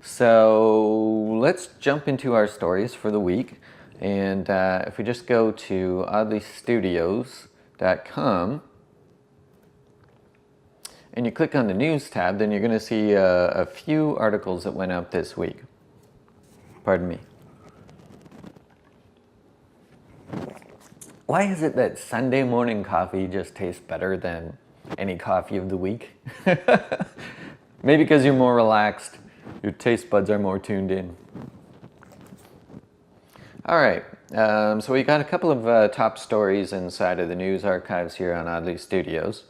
So let's jump into our stories for the week. And if we just go to OddlyStudios.com and you click on the news tab, then you're going to see a few articles that went up this week. Pardon me. Why is it that Sunday morning coffee just tastes better than any coffee of the week? Maybe because you're more relaxed, your taste buds are more tuned in. All right, so we got a couple of top stories inside of the news archives here on Oddly Studios.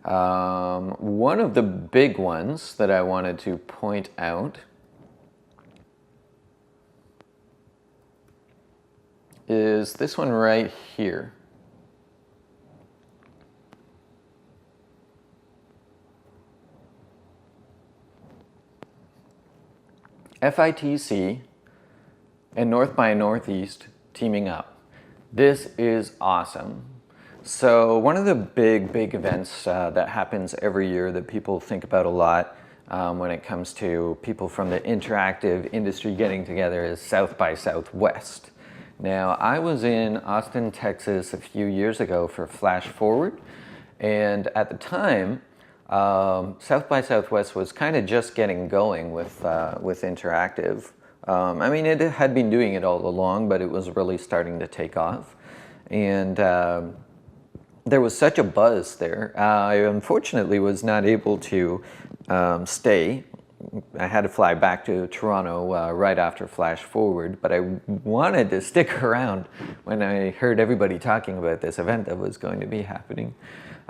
One of the big ones that I wanted to point out is this one right here. FITC and North by Northeast teaming up. This is awesome. So one of the big events that happens every year that people think about a lot when it comes to people from the interactive industry getting together is South by Southwest. Now, I was in Austin, Texas a few years ago for Flash Forward, and at the time, South by Southwest was kind of just getting going with interactive. I mean, it had been doing it all along, but it was really starting to take off. And there was such a buzz there. I unfortunately was not able to stay. I had to fly back to Toronto right after Flash Forward, but I wanted to stick around when I heard everybody talking about this event that was going to be happening.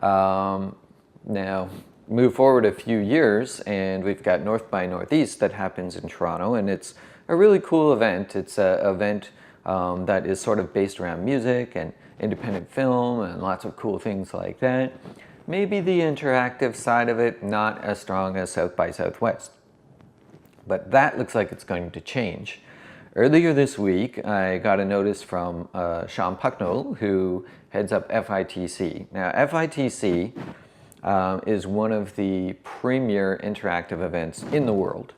Now, move forward a few years, and we've got North by Northeast that happens in Toronto, and it's a really cool event. It's an event that is sort of based around music and independent film and lots of cool things like that. Maybe the interactive side of it not as strong as South by Southwest, but that looks like it's going to change. Earlier this week, I got a notice from Sean Pucknell, who heads up FITC. Now, FITC is one of the premier interactive events in the world.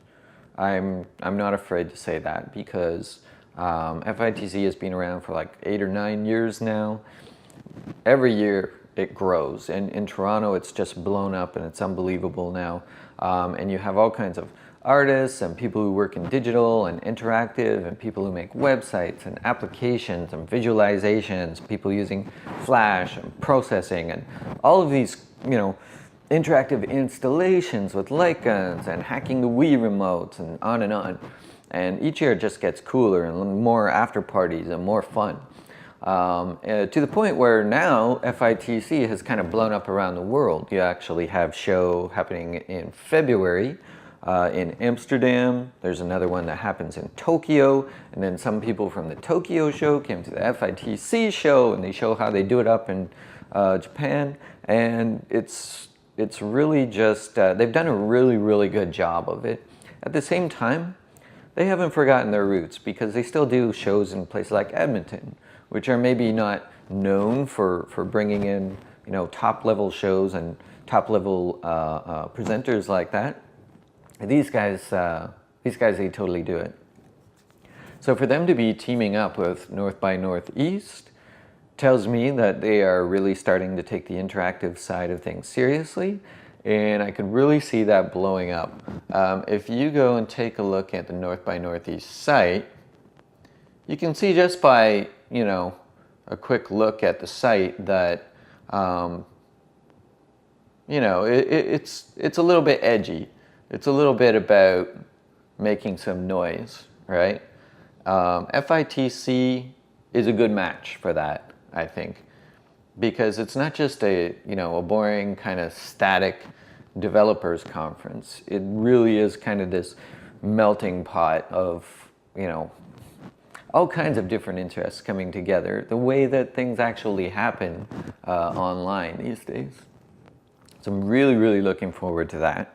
I'm not afraid to say that because FITC has been around for like 8 or 9 years now. Every year it grows, and in Toronto it's just blown up and it's unbelievable now. And you have all kinds of artists and people who work in digital and interactive and people who make websites and applications and visualizations, people using Flash and processing and all of these, interactive installations with light guns and hacking the Wii remotes and on and on. And each year it just gets cooler and more after parties and more fun. To the point where now FITC has kind of blown up around the world. You actually have a show happening in February in Amsterdam. There's another one that happens in Tokyo. And then some people from the Tokyo show came to the FITC show and they show how they do it up in Japan. And it's really just, they've done a really good job of it. At the same time, they haven't forgotten their roots because they still do shows in places like Edmonton, which are maybe not known for bringing in, top-level shows and top-level presenters like that. These guys, they totally do it. So for them to be teaming up with North by Northeast tells me that they are really starting to take the interactive side of things seriously, and I could really see that blowing up. If you go and take a look at the North by Northeast site, you can see just by, a quick look at the site that, it's a little bit edgy. It's a little bit about making some noise, right? FITC is a good match for that, I think, because it's not just a boring kind of static developers conference. It really is kind of this melting pot of, all kinds of different interests coming together, the way that things actually happen online these days. So I'm really looking forward to that.